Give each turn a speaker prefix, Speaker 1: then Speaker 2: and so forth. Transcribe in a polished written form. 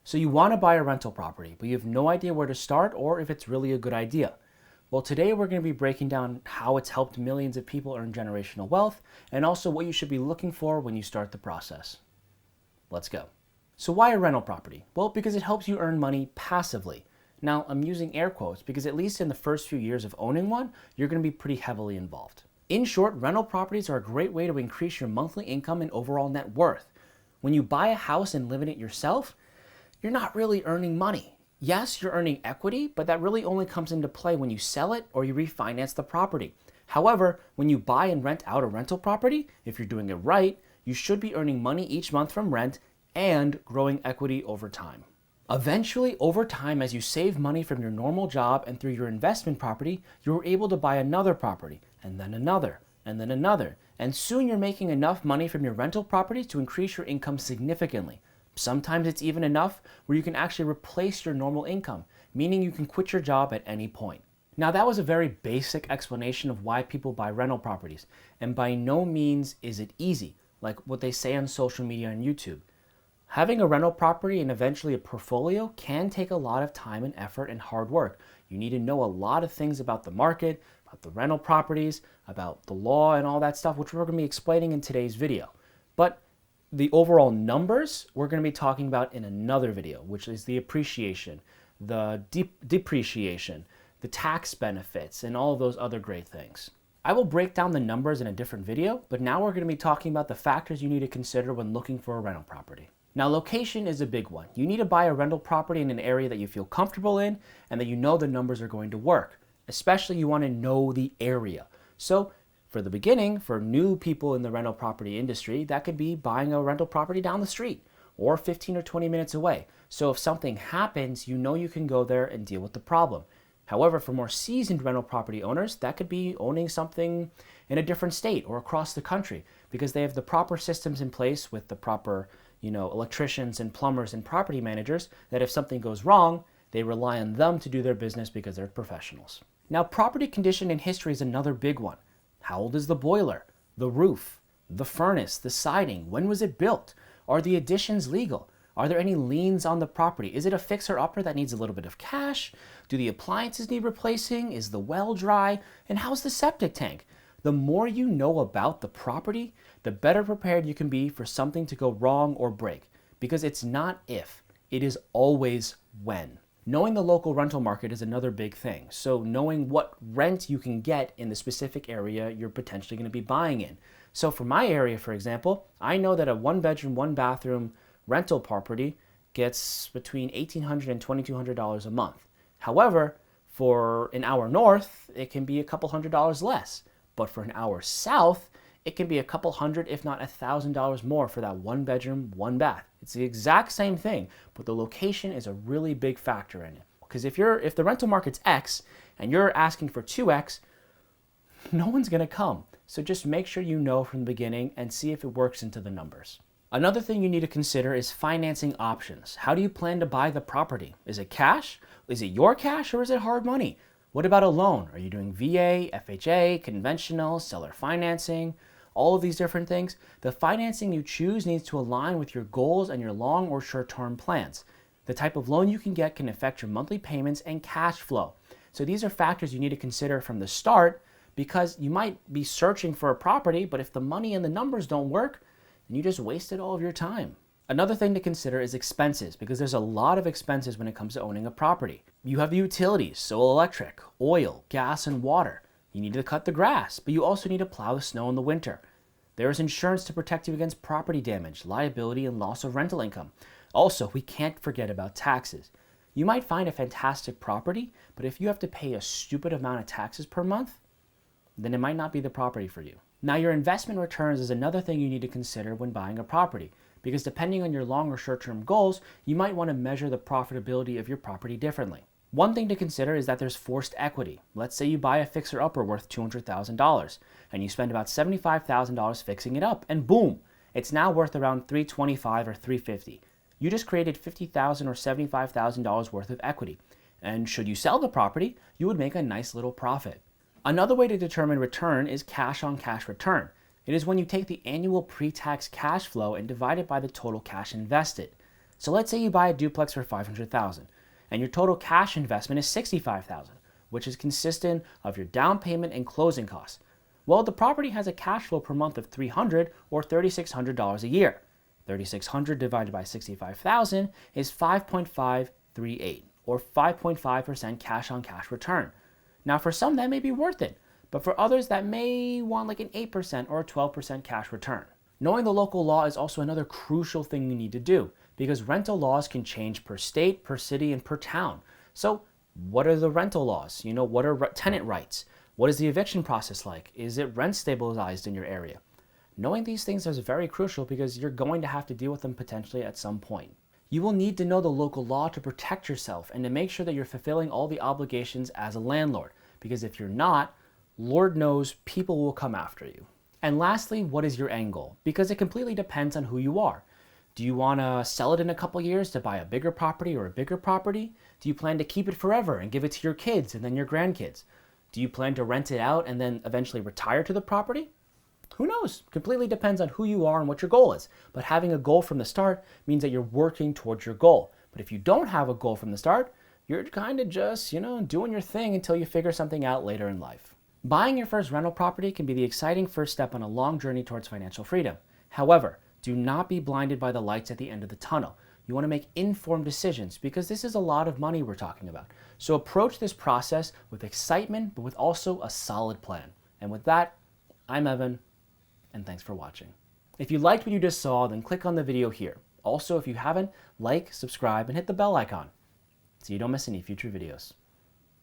Speaker 1: So you want to buy a rental property, but you have no idea where to start or if it's really a good idea. Well, today we're going to be breaking down how it's helped millions of people earn generational wealth and also what you should be looking for when you start the process. Let's go. So why a rental property? Well, because it helps you earn money passively. Now, I'm using air quotes because at least in the first few years of owning one, you're going to be pretty heavily involved. In short, rental properties are a great way to increase your monthly income and overall net worth. When you buy a house and live in it yourself, you're not really earning money. Yes, you're earning equity, but that really only comes into play when you sell it or you refinance the property. However, when you buy and rent out a rental property, if you're doing it right, you should be earning money each month from rent and growing equity over time. Eventually, over time, as you save money from your normal job and through your investment property, you're able to buy another property, and then another, and then another. And soon you're making enough money from your rental property to increase your income significantly. Sometimes it's even enough where you can actually replace your normal income, meaning you can quit your job at any point. Now that was a very basic explanation of why people buy rental properties, and by no means is it easy, like what they say on social media and YouTube. Having a rental property and eventually a portfolio can take a lot of time and effort and hard work. You need to know a lot of things about the market, about the rental properties, about the law and all that stuff, which we're going to be explaining in today's video. But the overall numbers we're going to be talking about in another video, which is the appreciation, the depreciation, the tax benefits, and all of those other great things. I will break down the numbers in a different video, but now we're going to be talking about the factors you need to consider when looking for a rental property. Now, location is a big one. You need to buy a rental property in an area that you feel comfortable in and that you know the numbers are going to work. Especially you want to know the area. So for the beginning, for new people in the rental property industry, that could be buying a rental property down the street or 15 or 20 minutes away. So if something happens, you know you can go there and deal with the problem. However, for more seasoned rental property owners, that could be owning something in a different state or across the country because they have the proper systems in place with the proper, electricians and plumbers and property managers that if something goes wrong, they rely on them to do their business because they're professionals. Now, property condition and history is another big one. How old is the boiler, the roof, the furnace, the siding? When was it built? Are the additions legal? Are there any liens on the property? Is it a fixer-upper that needs a little bit of cash? Do the appliances need replacing? Is the well dry? And how's the septic tank? The more you know about the property, the better prepared you can be for something to go wrong or break. Because it's not if, it is always when. Knowing the local rental market is another big thing. So knowing what rent you can get in the specific area you're potentially going to be buying in. So for my area, for example, I know that a 1-bedroom, 1-bathroom rental property gets between $1,800 and $2,200 a month. However, for an hour north, it can be a couple $100 less. But for an hour south, it can be a couple hundred, if not $1,000 more for that 1-bedroom, 1-bath. It's the exact same thing, but the location is a really big factor in it. Because if the rental market's X and you're asking for 2X, no one's going to come. So just make sure you know from the beginning and see if it works into the numbers. Another thing you need to consider is financing options. How do you plan to buy the property? Is it cash? Is it your cash or is it hard money? What about a loan? Are you doing VA, FHA, conventional, seller financing? All of these different things. The financing you choose needs to align with your goals and your long or short-term plans. The type of loan you can get can affect your monthly payments and cash flow. So these are factors you need to consider from the start because you might be searching for a property, but if the money and the numbers don't work, then you just wasted all of your time. Another thing to consider is expenses because there's a lot of expenses when it comes to owning a property. You have the utilities, so electric, oil, gas, and water. You need to cut the grass, but you also need to plow the snow in the winter. There is insurance to protect you against property damage, liability, and loss of rental income. Also, we can't forget about taxes. You might find a fantastic property, but if you have to pay a stupid amount of taxes per month, then it might not be the property for you. Now, your investment returns is another thing you need to consider when buying a property, because depending on your long or short-term goals, you might want to measure the profitability of your property differently. One thing to consider is that there's forced equity. Let's say you buy a fixer-upper worth $200,000 and you spend about $75,000 fixing it up, and boom, it's now worth around $325,000 or $350,000. You just created $50,000 or $75,000 worth of equity. And should you sell the property, you would make a nice little profit. Another way to determine return is cash-on-cash return. It is when you take the annual pre-tax cash flow and divide it by the total cash invested. So let's say you buy a duplex for $500,000 and your total cash investment is $65,000, which is consistent of your down payment and closing costs. Well, the property has a cash flow per month of $300 or $3,600 a year. 3,600 divided by 65,000 is 5.538 or 5.5% cash on cash return. Now for some that may be worth it, but for others that may want like an 8% or a 12% cash return. Knowing the local law is also another crucial thing you need to do because rental laws can change per state, per city, and per town. So what are the rental laws? What are tenant rights? What is the eviction process like? Is it rent stabilized in your area? Knowing these things is very crucial because you're going to have to deal with them potentially at some point. You will need to know the local law to protect yourself and to make sure that you're fulfilling all the obligations as a landlord, because if you're not, Lord knows people will come after you. And lastly, what is your end goal? Because it completely depends on who you are. Do you want to sell it in a couple years to buy a bigger property or a bigger property? Do you plan to keep it forever and give it to your kids and then your grandkids? Do you plan to rent it out and then eventually retire to the property? Who knows? Completely depends on who you are and what your goal is. But having a goal from the start means that you're working towards your goal. But if you don't have a goal from the start, you're kind of just, doing your thing until you figure something out later in life. Buying your first rental property can be the exciting first step on a long journey towards financial freedom. However, do not be blinded by the lights at the end of the tunnel. You want to make informed decisions because this is a lot of money we're talking about. So approach this process with excitement, but with also a solid plan. And with that, I'm Evan, and thanks for watching. If you liked what you just saw, then click on the video here. Also, if you haven't, like, subscribe, and hit the bell icon so you don't miss any future videos.